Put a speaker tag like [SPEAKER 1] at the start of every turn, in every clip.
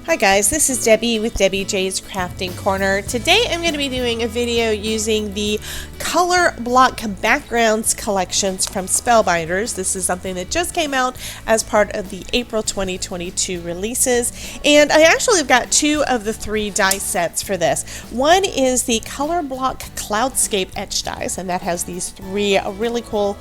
[SPEAKER 1] Hi guys, this is Debbie with Debbie J's Crafting Corner. Today I'm going to be doing a video using the Colorblock backgrounds collections from Spellbinders. This is something that just came out as part of the April 2022 releases, and I actually have got two of the three die sets for this. One is the Colorblock Cloudscape etch dies, and that has these three really cool.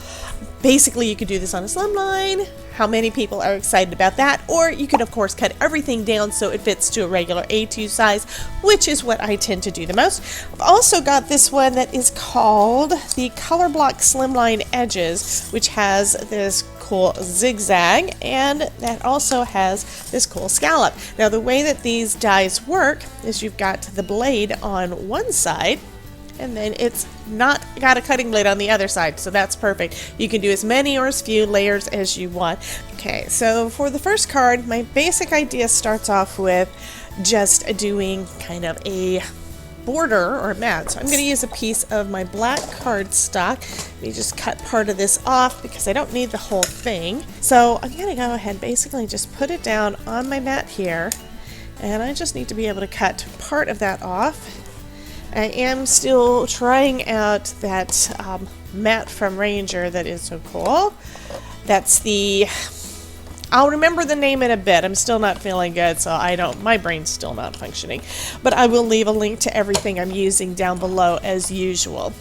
[SPEAKER 1] Basically, you could do this on a slimline. How many people are excited about that? Or you could, of course, cut everything down so it fits to a regular A2 size, which is what I tend to do the most. I've also got this one that is called the Colorblock Slimline Edges, which has this cool zigzag, and that also has this cool scallop. Now, the way that these dies work is you've got the blade on one side, and then it's not got a cutting blade on the other side, so that's perfect. You can do as many or as few layers as you want. Okay, so for the first card, my basic idea starts off with just doing kind of a border or a mat. So I'm going to use a piece of my black cardstock. Let me just cut part of this off because I don't need the whole thing. So I'm going to go ahead and basically just put it down on my mat here, and I just need to be able to cut part of that off. I am still trying out that mat from Ranger that is so cool. That's the, I'll remember the name in a bit. I'm still not feeling good, so my brain's still not functioning. But I will leave a link to everything I'm using down below as usual.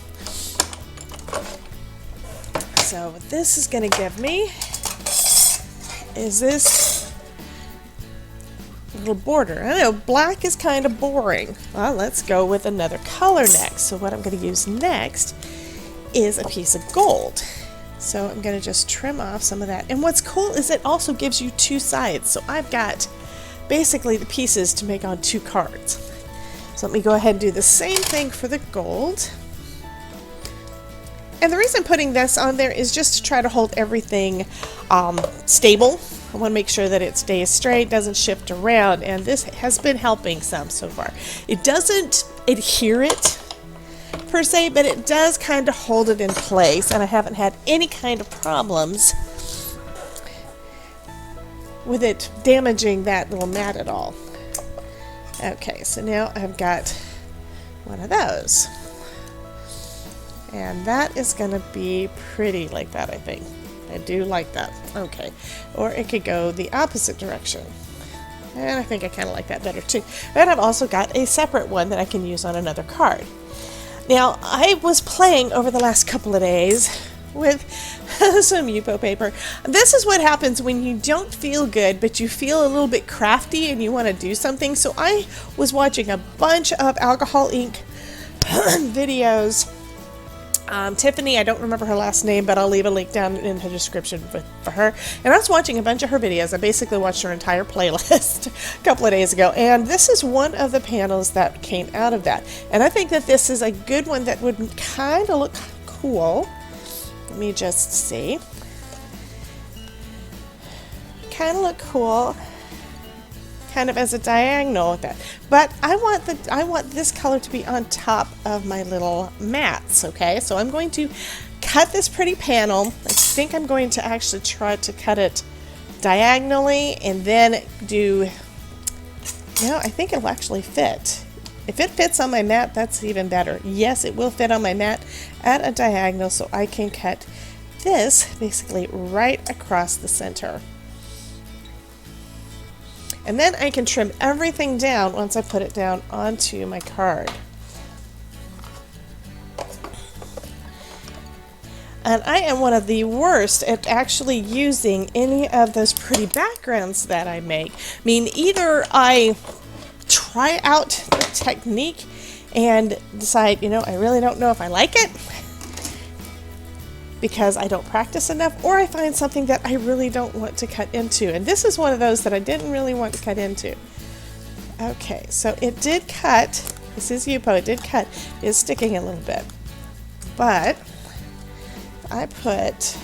[SPEAKER 1] So what this is going to give me is this little border. I know black is kind of boring. Well, let's go with another color next. So what I'm going to use next is a piece of gold. So I'm going to just trim off some of that. And what's cool is it also gives you two sides. So I've got basically the pieces to make on two cards. So let me go ahead and do the same thing for the gold. And the reason I'm putting this on there is just to try to hold everything stable. I want to make sure that it stays straight, doesn't shift around, and this has been helping some so far. It doesn't adhere it per se, but it does kind of hold it in place, and I haven't had any kind of problems with it damaging that little mat at all. Okay, so now I've got one of those. And that is going to be pretty like that, I think. I do like that. Okay. Or it could go the opposite direction. And I think I kind of like that better too. And I've also got a separate one that I can use on another card. Now, I was playing over the last couple of days with some Yupo paper. This is what happens when you don't feel good, but you feel a little bit crafty and you want to do something. So I was watching a bunch of alcohol ink videos. Tiffany, I don't remember her last name, but I'll leave a link down in the description for her. And I was watching a bunch of her videos. I basically watched her entire playlist a couple of days ago. And this is one of the panels that came out of that. And I think that this is a good one that would kind of look cool. Let me just see. Kind of look cool. Kind of as a diagonal with that, but I want this color to be on top of my little mats. Okay, so I'm going to cut this pretty panel. I think I'm going to actually try to cut it diagonally and then do, I think it'll actually fit. If it fits on my mat, that's even better. Yes, it will fit on my mat at a diagonal, so I can cut this basically right across the center. And then I can trim everything down once I put it down onto my card. And I am one of the worst at actually using any of those pretty backgrounds that I make. I mean, either I try out the technique and decide, I really don't know if I like it, because I don't practice enough, or I find something that I really don't want to cut into. And this is one of those that I didn't really want to cut into. Okay, so it did cut. This is Yupo, it did cut. It's sticking a little bit. But I put,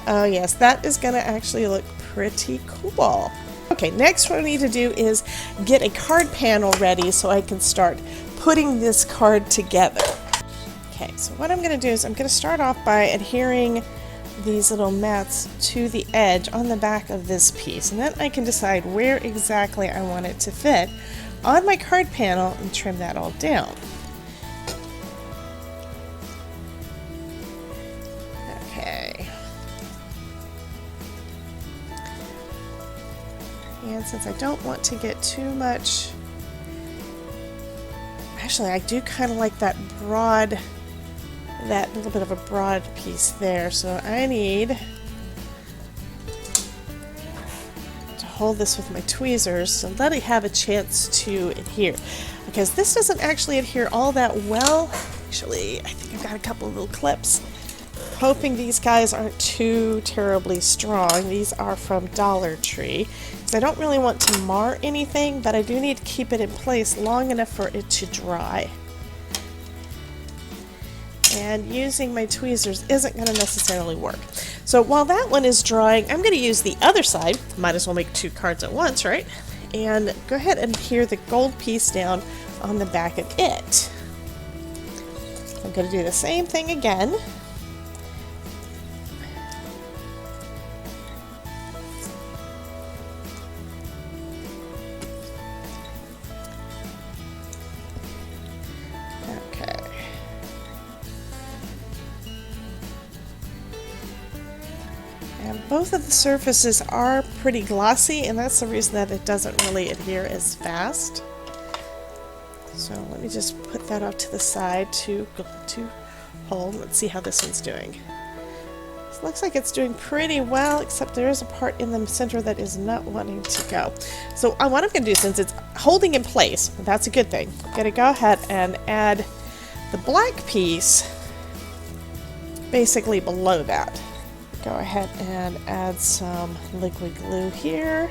[SPEAKER 1] oh yes, that is gonna actually look pretty cool. Okay, next what I need to do is get a card panel ready so I can start putting this card together. Okay, so what I'm going to do is I'm going to start off by adhering these little mats to the edge on the back of this piece, and then I can decide where exactly I want it to fit on my card panel and trim that all down. Okay. And since I don't want to get too much, actually I do kind of like that broad, that little bit of a broad piece there, so I need to hold this with my tweezers so let it have a chance to adhere, because this doesn't actually adhere all that well. Actually, I think I've got a couple of little clips. Hoping these guys aren't too terribly strong. These are from Dollar Tree. So I don't really want to mar anything, but I do need to keep it in place long enough for it to dry. And using my tweezers isn't going to necessarily work. So while that one is drying, I'm going to use the other side. Might as well make 2 cards at once, right? And go ahead and adhere the gold piece down on the back of it. I'm going to do the same thing again. And both of the surfaces are pretty glossy, and that's the reason that it doesn't really adhere as fast. So let me just put that off to the side to hold. Let's see how this one's doing. It looks like it's doing pretty well, except there is a part in the center that is not wanting to go. So what I'm going to do, since it's holding in place, that's a good thing, I'm going to go ahead and add the black piece basically below that. Go ahead and add some liquid glue here.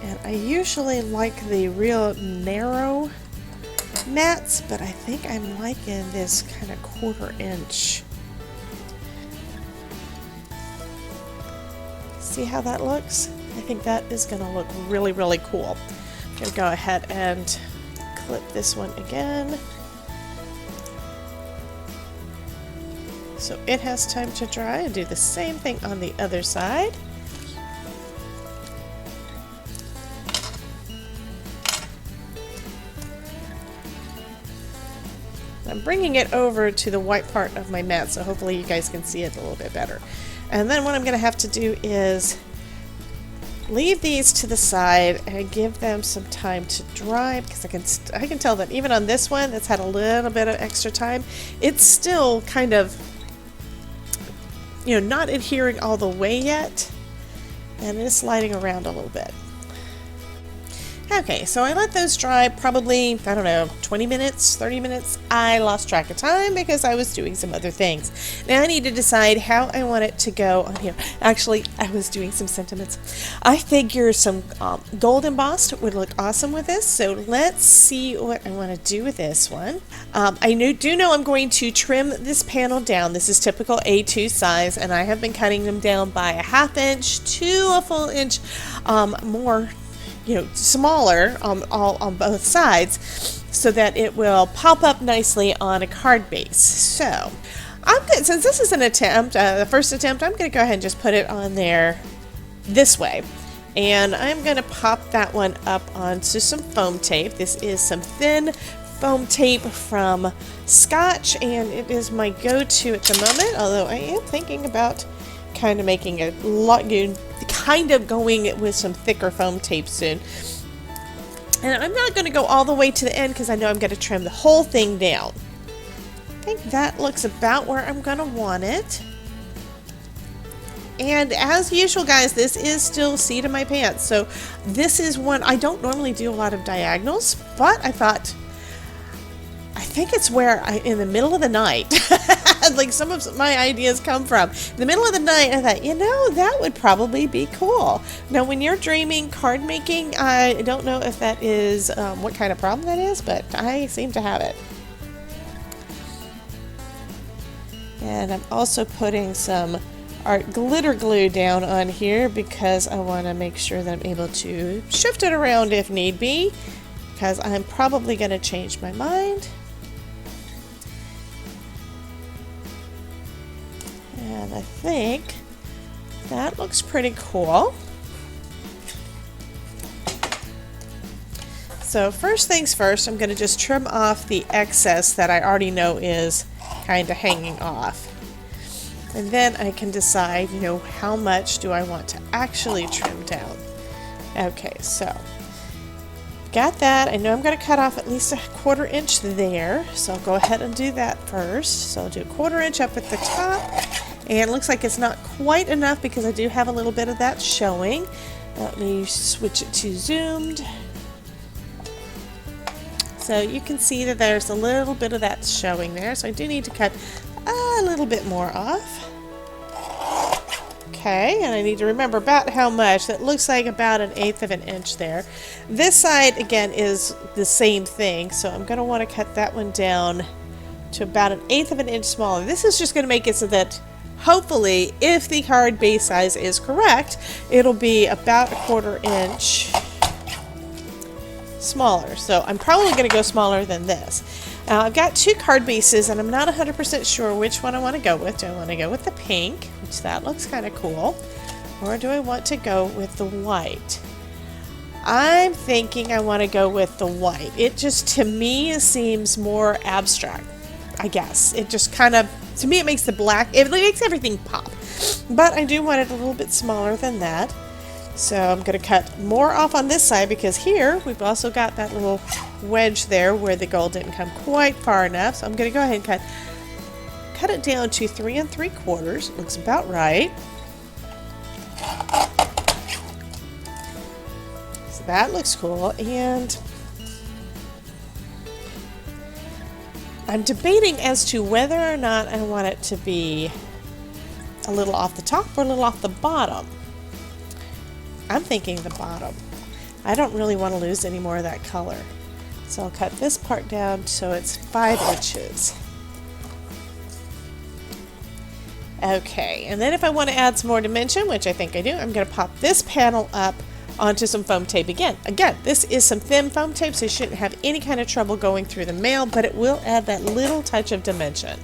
[SPEAKER 1] And I usually like the real narrow mats, but I think I'm liking this kind of 1/4 inch. See how that looks? I think that is going to look really, really cool. I'm going to go ahead and clip this one again, so it has time to dry, and do the same thing on the other side. I'm bringing it over to the white part of my mat, so hopefully you guys can see it a little bit better. And then what I'm going to have to do is leave these to the side and give them some time to dry, because I can tell that even on this one that's had a little bit of extra time, it's still kind of, you know, not adhering all the way yet, and it is sliding around a little bit. Okay, so I let those dry probably, I don't know, 20 minutes, 30 minutes. I lost track of time because I was doing some other things. Now I need to decide how I want it to go on here. Actually, I was doing some sentiments. I figure some gold embossed would look awesome with this, so let's see what I want to do with this one. I do know I'm going to trim this panel down. This is typical A2 size, and I have been cutting them down by a 1/2 inch to a full inch more, you know, smaller on both sides, so that it will pop up nicely on a card base. So I'm good, since this is an attempt, the first attempt, I'm going to go ahead and just put it on there this way, and I'm going to pop that one up onto some foam tape. This is some thin foam tape from Scotch, and it is my go-to at the moment, although I am thinking about kind of making a lot, kind of going with some thicker foam tape soon. And I'm not going to go all the way to the end because I know I'm going to trim the whole thing down. I think that looks about where I'm going to want it. And as usual, guys, this is still seat of my pants. So this is one, I don't normally do a lot of diagonals, but I thought, I think it's where in the middle of the night, like some of my ideas come from. In the middle of the night, I thought, you know, that would probably be cool. Now, when you're dreaming card making, I don't know if that is what kind of problem that is, but I seem to have it. And I'm also putting some art glitter glue down on here because I want to make sure that I'm able to shift it around if need be, because I'm probably going to change my mind. And I think that looks pretty cool. So first things first, I'm going to just trim off the excess that I already know is kind of hanging off. And then I can decide, you know, how much do I want to actually trim down. Okay, so got that. I know I'm going to cut off at least a 1/4 inch there, so I'll go ahead and do that first. So I'll do a 1/4 inch up at the top, and it looks like it's not quite enough because I do have a little bit of that showing. Let me switch it to zoomed. So you can see that there's a little bit of that showing there, so I do need to cut a little bit more off. Okay, and I need to remember about how much. That looks like about 1/8 of an inch there. This side, again, is the same thing, so I'm going to want to cut that one down to about 1/8 of an inch smaller. This is just going to make it so that, hopefully, if the card base size is correct, it'll be about 1/4 inch smaller. So I'm probably going to go smaller than this. I've got 2 card bases and I'm not 100% sure which one I want to go with. Do I want to go with the pink, which that looks kind of cool, or do I want to go with the white? I'm thinking I want to go with the white. It just, to me, seems more abstract, I guess. It just kind of, to me, it makes the black, it makes everything pop. But I do want it a little bit smaller than that. So I'm going to cut more off on this side because here we've also got that little wedge there where the gold didn't come quite far enough. So I'm going to go ahead and cut it down to 3 3/4. Looks about right. So that looks cool. And I'm debating as to whether or not I want it to be a little off the top or a little off the bottom. I'm thinking the bottom. I don't really want to lose any more of that color. So I'll cut this part down so it's 5 inches. Okay, and then if I want to add some more dimension, which I think I do, I'm going to pop this panel up onto some foam tape again. Again, this is some thin foam tape, so you shouldn't have any kind of trouble going through the mail, but it will add that little touch of dimension.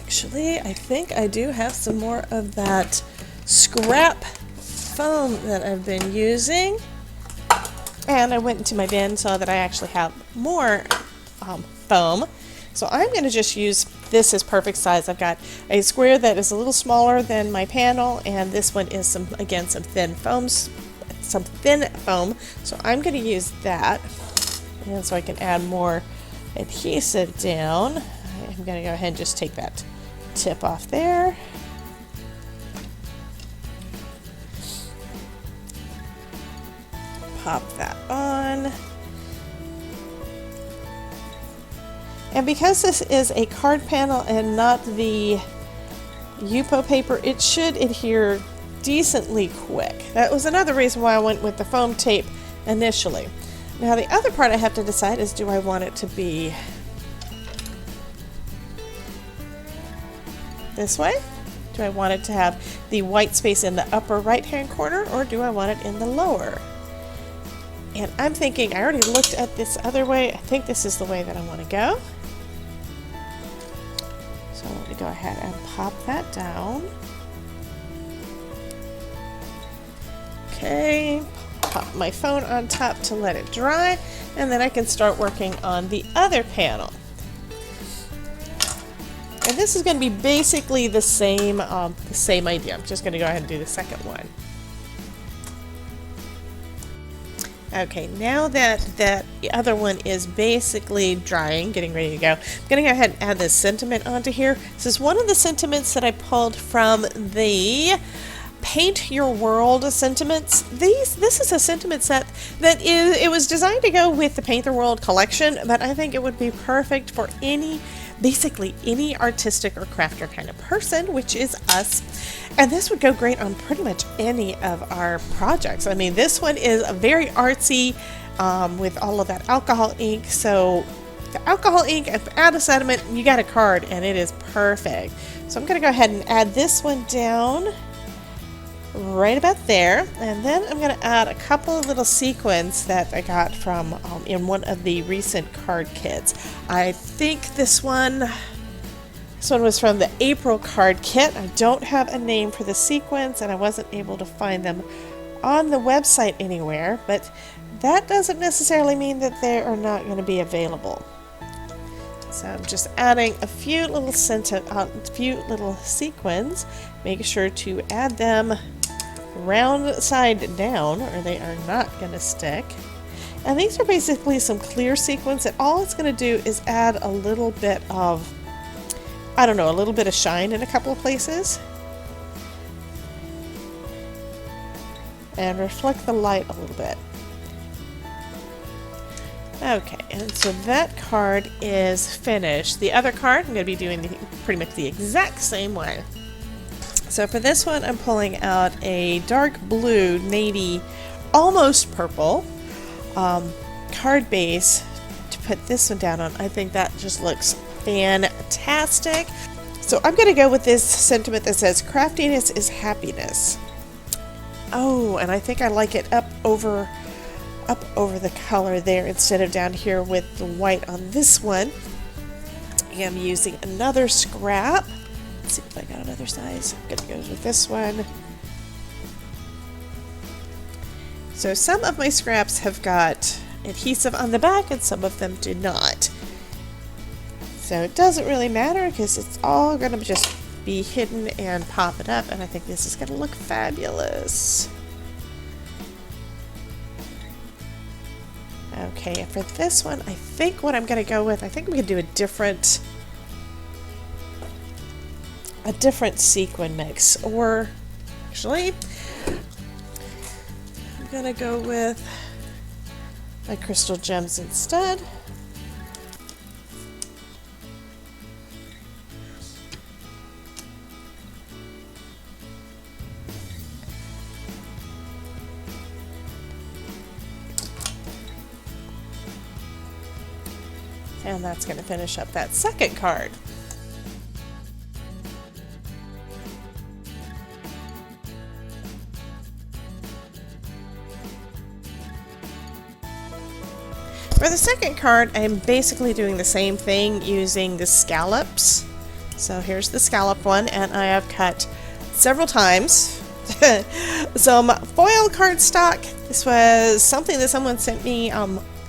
[SPEAKER 1] Actually, I think I do have some more of that scrap foam that I've been using, and I went into my bin and saw that I actually have more foam, so I'm going to just use this as perfect size. I've got a square that is a little smaller than my panel, and this one is some thin foam, so I'm going to use that, and so I can add more adhesive down. I'm going to go ahead and just take that tip off there. Pop that on. And because this is a card panel and not the Yupo paper, it should adhere decently quick. That was another reason why I went with the foam tape initially. Now the other part I have to decide is, do I want it to be this way? Do I want it to have the white space in the upper right hand corner, or do I want it in the lower? And I'm thinking, I already looked at this other way. I think this is the way that I want to go. So let me go ahead and pop that down. Okay, pop my phone on top to let it dry, and then I can start working on the other panel. And this is going to be basically the same idea. I'm just going to go ahead and do the second one. Okay, now that the other one is basically drying, getting ready to go, I'm going to go ahead and add this sentiment onto here. This is one of the sentiments that I pulled from the Paint Your World sentiments. This is a sentiment set that it was designed to go with the Paint the World collection, but I think it would be perfect for basically any artistic or crafter kind of person, which is us. And this would go great on pretty much any of our projects. I mean, this one is very artsy with all of that alcohol ink, so the alcohol ink and add a sediment, you got a card, and it is perfect. So I'm going to go ahead and add this one down right about there, and then I'm going to add a couple of little sequins that I got from in one of the recent card kits. I think this one was from the April card kit. I don't have a name for the sequins, and I wasn't able to find them on the website anywhere, but that doesn't necessarily mean that they are not going to be available. So I'm just adding a few little sequins, making sure to add them round side down or they are not going to stick. And these are basically some clear sequins that all it's going to do is add a little bit of, I don't know, a little bit of shine in a couple of places and reflect the light a little bit. Okay, and so that card is finished. The other card, I'm going to be doing pretty much the exact same way. So for this one, I'm pulling out a dark blue, navy, almost purple card base to put this one down on. I think that just looks fantastic. So I'm going to go with this sentiment that says, craftiness is happiness. Oh, and I think I like it up over the color there instead of down here with the white on this one. I'm using another scrap. Let's see if I got another size. I'm gonna go with this one. So some of my scraps have got adhesive on the back and some of them do not. So it doesn't really matter because it's all gonna just be hidden and pop it up, and I think this is gonna look fabulous. Okay, for this one, I think what I'm going to go with, I think we could do a different sequin mix, or actually, I'm going to go with my crystal gems instead. And that's going to finish up that second card. For the second card, I'm basically doing the same thing using the scallops. So here's the scallop one, and I have cut several times. Some foil cardstock. This was something that someone sent me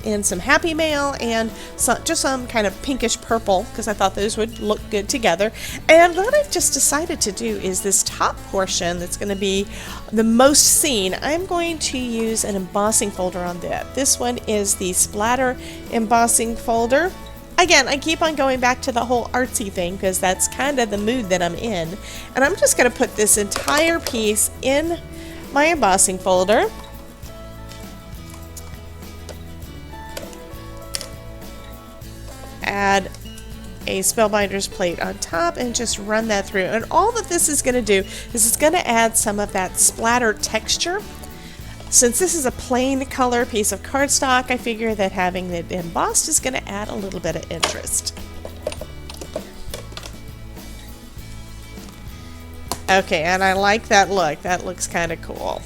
[SPEAKER 1] in some Happy Mail, and just some kind of pinkish purple because I thought those would look good together. And what I've just decided to do is this top portion that's going to be the most seen, I'm going to use an embossing folder on that. This one is the Splatter embossing folder. Again, I keep on going back to the whole artsy thing because that's kind of the mood that I'm in. And I'm just going to put this entire piece in my embossing folder. Add a Spellbinders plate on top and just run that through. And all that this is going to do is it's going to add some of that splatter texture. Since this is a plain color piece of cardstock, I figure that having it embossed is going to add a little bit of interest. Okay, and I like that look. That looks kind of cool.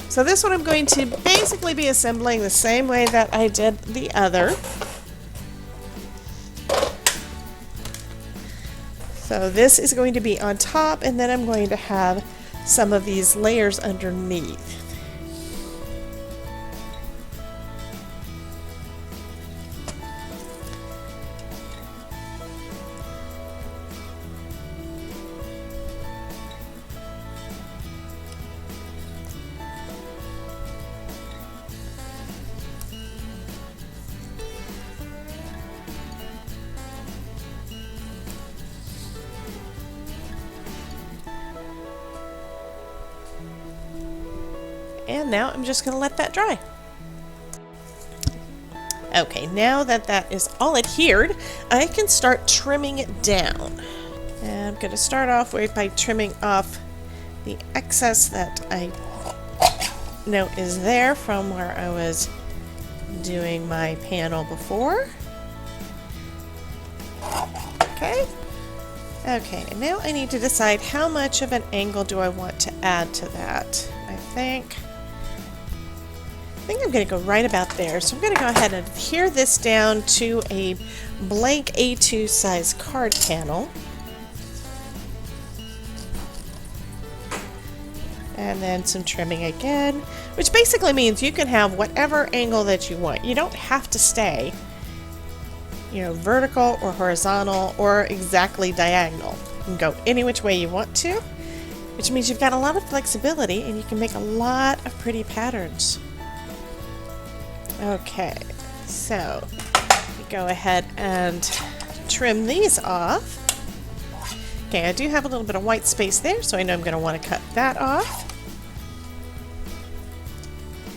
[SPEAKER 1] So this one I'm going to basically be assembling the same way that I did the other. So this is going to be on top, and then I'm going to have some of these layers underneath. And now I'm just going to let that dry. Okay, now that that is all adhered, I can start trimming it down. And I'm going to start off by trimming off the excess that I know is there from where I was doing my panel before. Okay. Okay, and now I need to decide how much of an angle do I want to add to that. I think I'm going to go right about there. So I'm going to go ahead and adhere this down to a blank A2 size card panel. And then some trimming again, which basically means you can have whatever angle that you want. You don't have to stay, you know, vertical or horizontal or exactly diagonal. You can go any which way you want to, which means you've got a lot of flexibility and you can make a lot of pretty patterns. Okay, so we go ahead and trim these off. Okay, I do have a little bit of white space there, so I know I'm going to want to cut that off.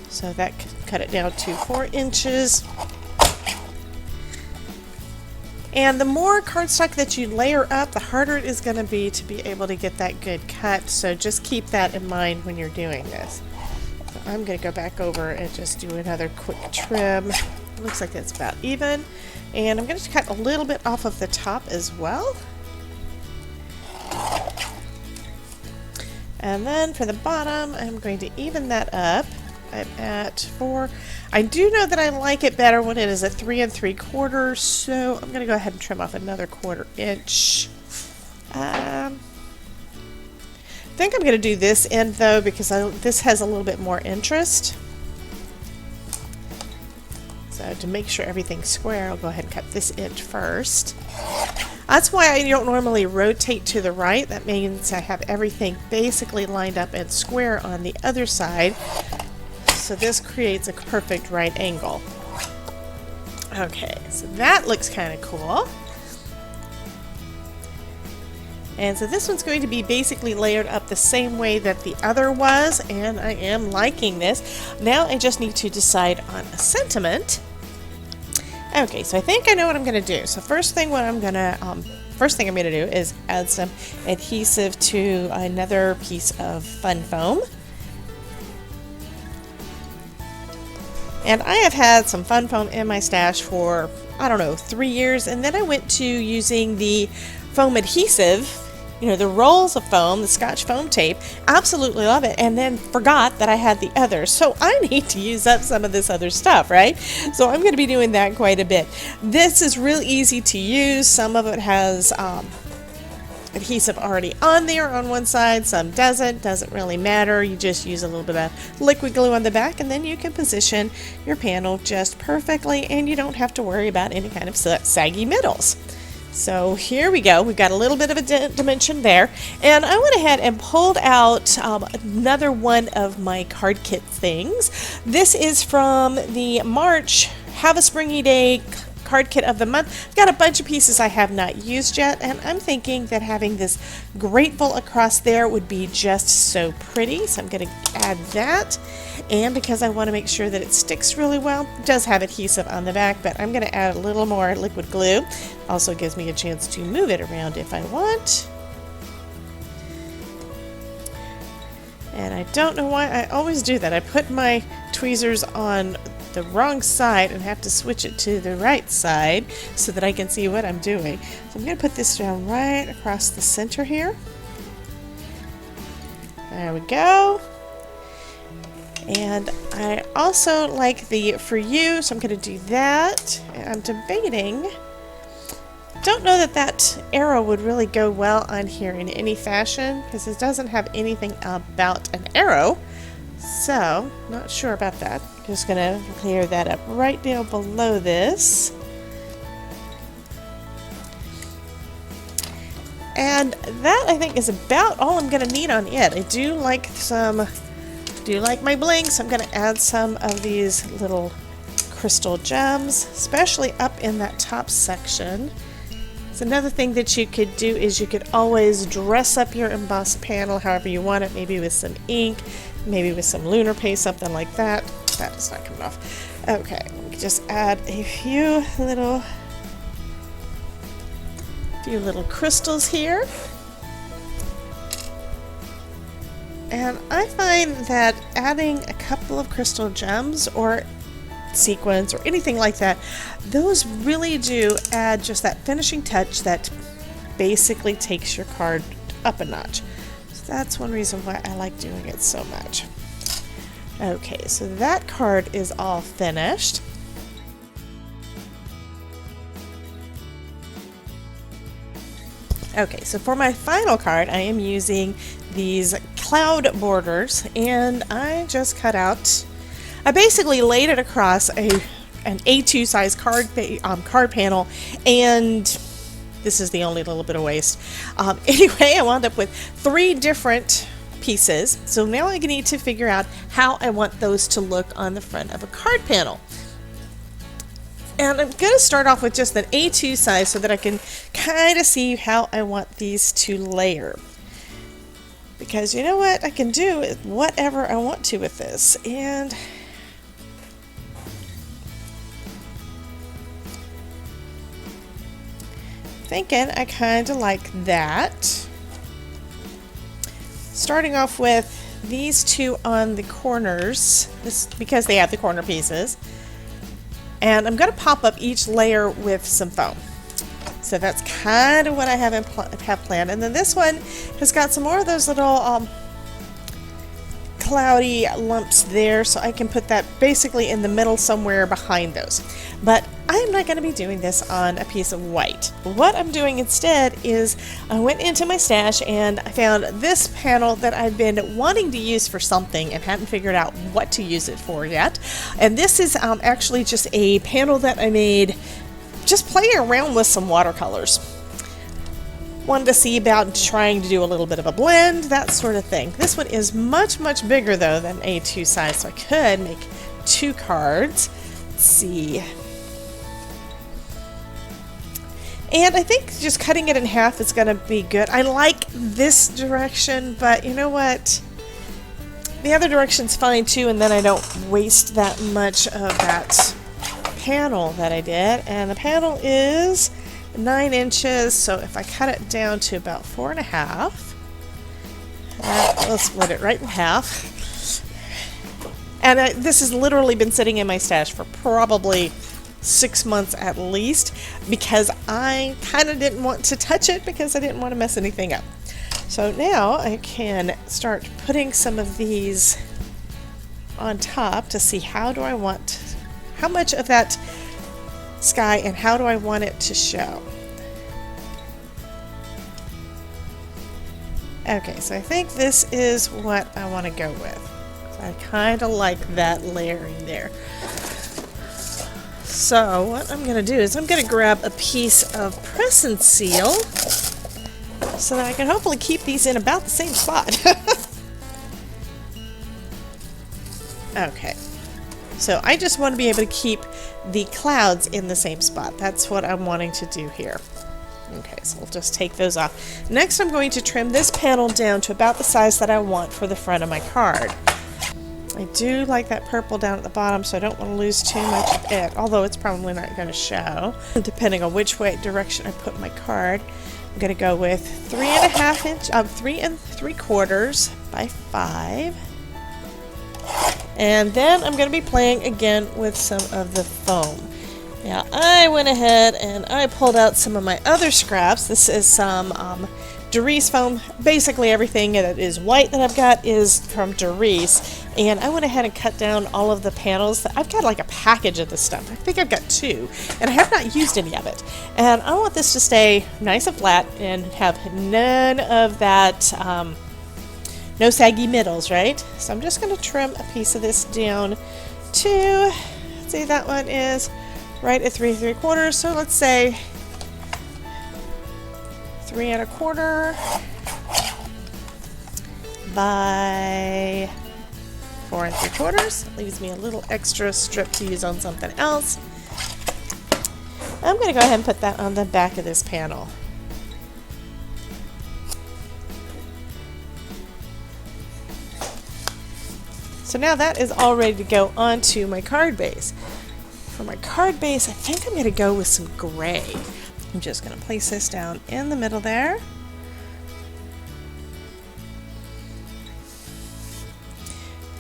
[SPEAKER 1] So that can cut it down to 4 inches. And the more cardstock that you layer up, the harder it is going to be able to get that good cut. So just keep that in mind when you're doing this. So I'm going to go back over and just do another quick trim. It looks like that's about even. And I'm going to cut a little bit off of the top as well. And then for the bottom, I'm going to even that up. I'm at 4. I do know that I like it better when it is at 3 3/4, so I'm going to go ahead and trim off another 1/4 inch. I think I'm going to do this end though because this has a little bit more interest. So to make sure everything's square, I'll go ahead and cut this edge first. That's why I don't normally rotate to the right. That means I have everything basically lined up and square on the other side. So this creates a perfect right angle. Okay, so that looks kind of cool. And so this one's going to be basically layered up the same way that the other was, and I am liking this. Now I just need to decide on a sentiment. Okay, so I think I know what I'm going to do. So first thing I'm going to do is add some adhesive to another piece of fun foam. And I have had some fun foam in my stash for, I don't know, 3 years, and then I went to using the foam adhesive, you know, the rolls of foam, the Scotch foam tape. Absolutely love it, and then forgot that I had the others. So I need to use up some of this other stuff, right? So I'm going to be doing that quite a bit. This is real easy to use. Some of it has adhesive already on there on one side, some doesn't really matter. You just use a little bit of liquid glue on the back, and then you can position your panel just perfectly, and you don't have to worry about any kind of saggy middles. So here we go. We've got a little bit of a dimension there, and I went ahead and pulled out another one of my card kit things. This is from the March Have a Springy Day card kit of the month. I've got a bunch of pieces I have not used yet, and I'm thinking that having this grateful across there would be just so pretty, so I'm going to add that. And because I want to make sure that it sticks really well, it does have adhesive on the back, but I'm going to add a little more liquid glue. Also gives me a chance to move it around if I want. And I don't know why I always do that. I put my tweezers on the wrong side and have to switch it to the right side so that I can see what I'm doing. So I'm going to put this down right across the center here. There we go. And I also like the For You, so I'm going to do that. And I'm debating. Don't know that that arrow would really go well on here in any fashion because it doesn't have anything about an arrow. So, not sure about that. Just going to clear that up right down below this. And that, I think, is about all I'm going to need on it. I do like my bling, so I'm going to add some of these little crystal gems, especially up in that top section. So another thing that you could do is you could always dress up your embossed panel however you want it, maybe with some ink, maybe with some lunar paste, something like that. That is not coming off. Okay, let me just add a few little crystals here. And I find that adding a couple of crystal gems or sequins or anything like that, those really do add just that finishing touch that basically takes your card up a notch. So that's one reason why I like doing it so much. Okay, so that card is all finished. Okay, so for my final card, I am using these cloud borders, and I just cut out, I basically laid it across an A2 size card panel, and this is the only little bit of waste. Anyway, I wound up with 3 different pieces, so now I need to figure out how I want those to look on the front of a card panel. And I'm going to start off with just an A2 size so that I can kind of see how I want these to layer. Because you know what, I can do whatever I want to with this. And thinking I kind of like that. Starting off with these 2 on the corners, because they have the corner pieces. And I'm going to pop up each layer with some foam. So that's kind of what I have planned. And then this one has got some more of those little cloudy lumps there, so I can put that basically in the middle somewhere behind those. But I am not going to be doing this on a piece of white. What I'm doing instead is I went into my stash and I found this panel that I've been wanting to use for something and hadn't figured out what to use it for yet. And this is actually just a panel that I made just playing around with some watercolors. Wanted to see about trying to do a little bit of a blend, that sort of thing. This one is much, much bigger though than A2 size, so I could make 2 cards. Let's see. And I think just cutting it in half is going to be good. I like this direction, but you know what? The other direction's fine too, and then I don't waste that much of that panel that I did. And the panel is 9 inches, so if I cut it down to about 4.5, we'll split it right in half. And this has literally been sitting in my stash for probably 6 months at least, because I kind of didn't want to touch it because I didn't want to mess anything up. So now I can start putting some of these on top to see how much of that sky and how do I want it to show. Okay, so I think this is what I want to go with. So I kind of like that layering there. So what I'm going to do is I'm going to grab a piece of press and seal so that I can hopefully keep these in about the same spot. Okay, so I just want to be able to keep the clouds in the same spot. That's what I'm wanting to do here. Okay, so we'll just take those off. Next I'm going to trim this panel down to about the size that I want for the front of my card. I do like that purple down at the bottom, so I don't want to lose too much of it, although it's probably not going to show. Depending on which direction I put my card, I'm going to go with 3.5 inch, 3 3/4 by 5. And then I'm going to be playing again with some of the foam. Now I went ahead and I pulled out some of my other scraps. This is some Derice foam. Basically everything that is white that I've got is from Derice, and I went ahead and cut down all of the panels. I've got like a package of this stuff. I think I've got 2, and I have not used any of it. And I want this to stay nice and flat and have none of that, no saggy middles, right? So I'm just going to trim a piece of this down to, let's see, that one is right at 3 3/4, so let's say 3 1/4 by 4 3/4. Leaves me a little extra strip to use on something else. I'm going to go ahead and put that on the back of this panel. So now that is all ready to go onto my card base. For my card base, I think I'm going to go with some gray. I'm just going to place this down in the middle there.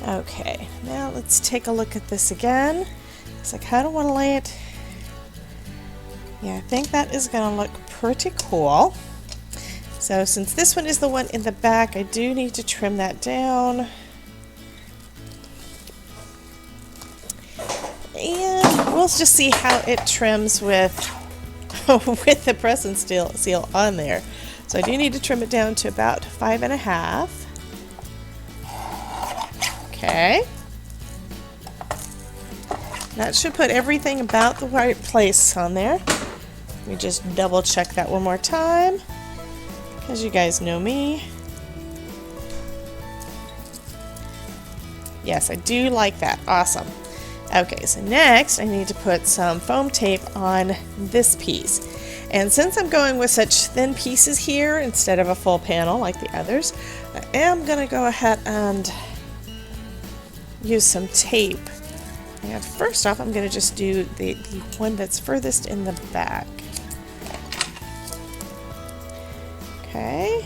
[SPEAKER 1] Okay, now let's take a look at this again. So I kind of want to lay it. Yeah, I think that is going to look pretty cool. So since this one is the one in the back, I do need to trim that down. And we'll just see how it trims with, with the press and seal on there. So I do need to trim it down to about 5.5. Okay. That should put everything about the right place on there. Let me just double check that one more time, because you guys know me. Yes, I do like that. Awesome. Okay, so next I need to put some foam tape on this piece. And since I'm going with such thin pieces here instead of a full panel like the others, I am going to go ahead and use some tape. And first off, I'm going to just do the one that's furthest in the back. Okay.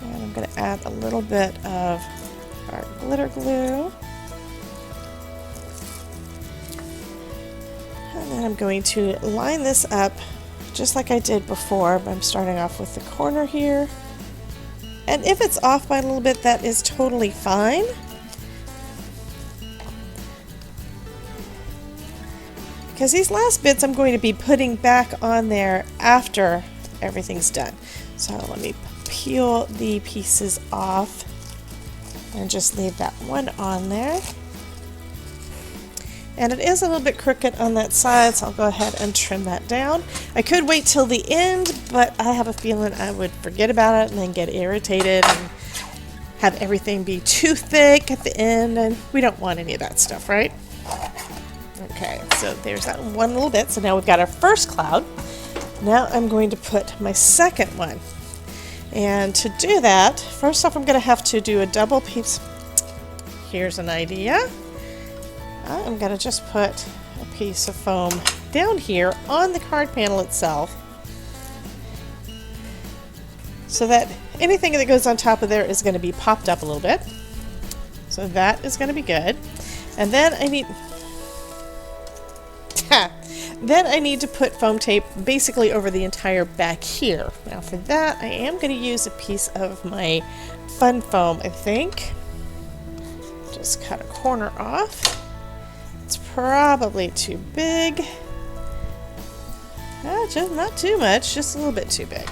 [SPEAKER 1] And I'm going to add a little bit of our glitter glue. And then I'm going to line this up just like I did before. I'm starting off with the corner here. And if it's off by a little bit, that is totally fine. Because these last bits I'm going to be putting back on there after everything's done. So let me peel the pieces off and just leave that one on there. And it is a little bit crooked on that side, so I'll go ahead and trim that down. I could wait till the end, but I have a feeling I would forget about it and then get irritated and have everything be too thick at the end, and we don't want any of that stuff, right? Okay, so there's that one little bit. So now we've got our first cloud. Now I'm going to put my second one. And to do that, first off, I'm going to have to do a double piece. Here's an idea. I'm going to just put a piece of foam down here on the card panel itself, so that anything that goes on top of there is going to be popped up a little bit. So that is going to be good. And then I need to put foam tape basically over the entire back here. Now for that, I am going to use a piece of my fun foam, I think. Just cut a corner off. It's probably too big. Just not too much, just a little bit too big.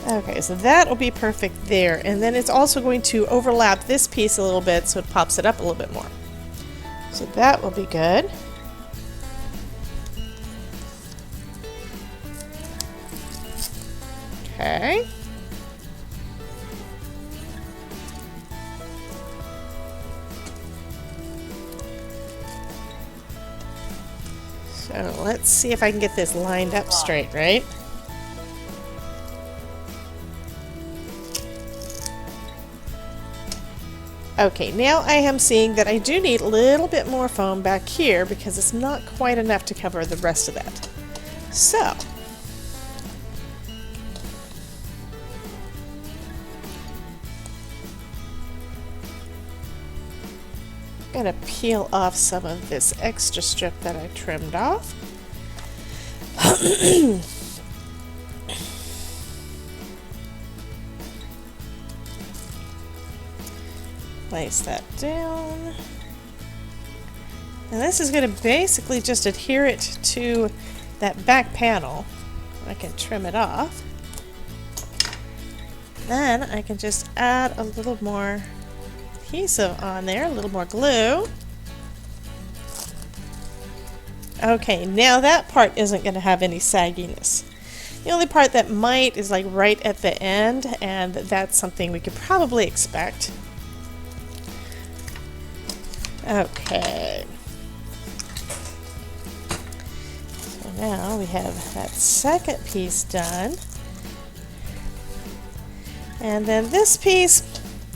[SPEAKER 1] Okay, so that will be perfect there. And then it's also going to overlap this piece a little bit so it pops it up a little bit more. So that will be good. Okay. So let's see if I can get this lined up straight, right? Okay, now I am seeing that I do need a little bit more foam back here because it's not quite enough to cover the rest of that. So, I'm going to peel off some of this extra strip that I trimmed off. Place that down. And this is going to basically just adhere it to that back panel. I can trim it off. Then I can just add a little more adhesive on there, a little more glue. Okay, now that part isn't going to have any sagginess. The only part that might is like right at the end, and that's something we could probably expect. Okay. So now we have that second piece done. And then this piece,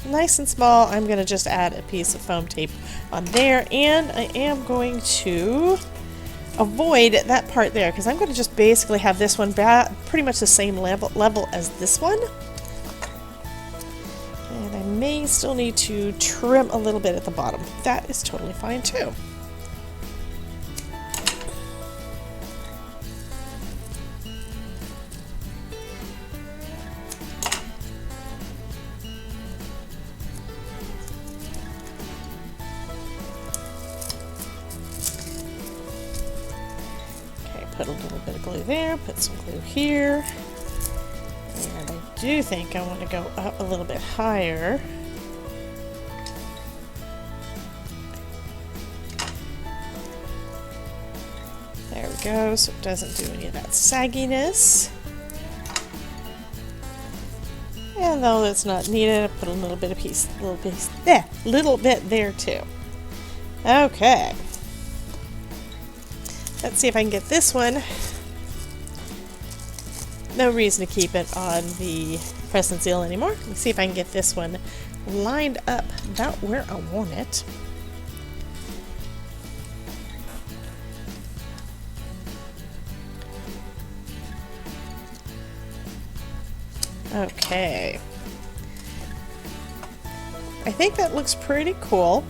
[SPEAKER 1] nice and small, I'm going to just add a piece of foam tape on there, and I am going to avoid that part there, because I'm going to just basically have this one pretty much the same level as this one. And I may still need to trim a little bit at the bottom. That is totally fine too. Put a little bit of glue there, put some glue here, and I do think I want to go up a little bit higher. There we go, so it doesn't do any of that sagginess. And though it's not needed, I put a little bit there too. Okay. Let's see if I can get this one. No reason to keep it on the press and seal anymore. Let's see if I can get this one lined up about where I want it. Okay. I think that looks pretty cool.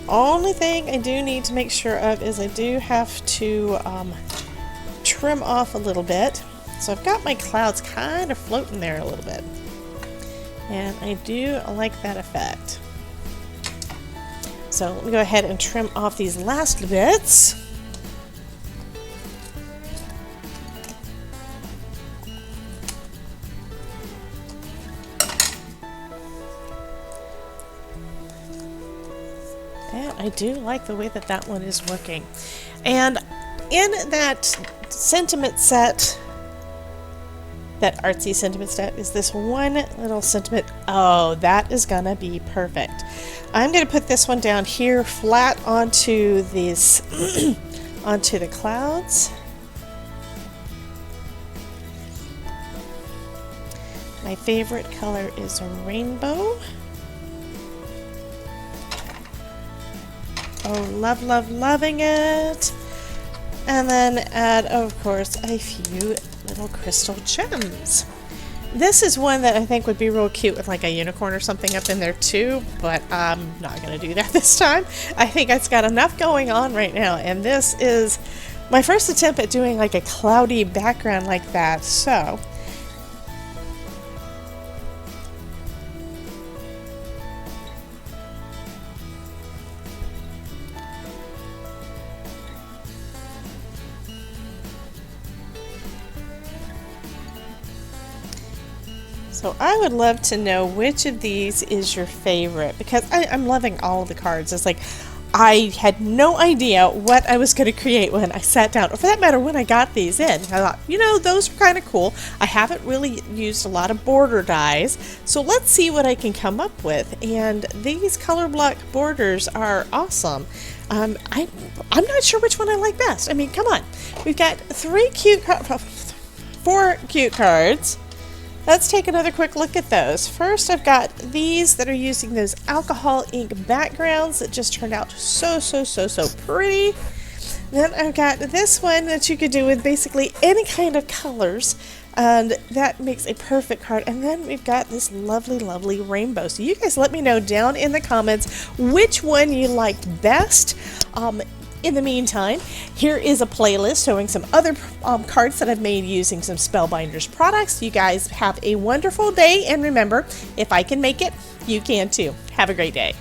[SPEAKER 1] Only thing I do need to make sure of is I do have to trim off a little bit. So I've got my clouds kind of floating there a little bit. And I do like that effect. So let me go ahead and trim off these last bits. And I do like the way that that one is working. And in that sentiment set, that artsy sentiment set, is this one little sentiment. Oh, that is gonna be perfect. I'm gonna put this one down here flat onto these onto the clouds. My favorite color is a rainbow. Oh, loving it. And then add, of course, a few little crystal gems. This is one that I think would be real cute with like a unicorn or something up in there too, but I'm not going to do that this time. I think it's got enough going on right now, and this is my first attempt at doing like a cloudy background like that, so... So I would love to know which of these is your favorite, because I'm loving all of the cards. It's like I had no idea what I was going to create when I sat down, or for that matter when I got these in. I thought, you know, those are kind of cool. I haven't really used a lot of border dies, so let's see what I can come up with. And these color block borders are awesome. I'm not sure which one I like best. I mean, come on. We've got 4 cute cards. Let's take another quick look at those. First, I've got these that are using those alcohol ink backgrounds that just turned out so pretty. Then I've got this one that you could do with basically any kind of colors, and that makes a perfect card. And then we've got this lovely rainbow. So you guys let me know down in the comments which one you liked best. In the meantime, here is a playlist showing some other cards that I've made using some Spellbinders products. You guys have a wonderful day, and remember, if I can make it, you can too. Have a great day.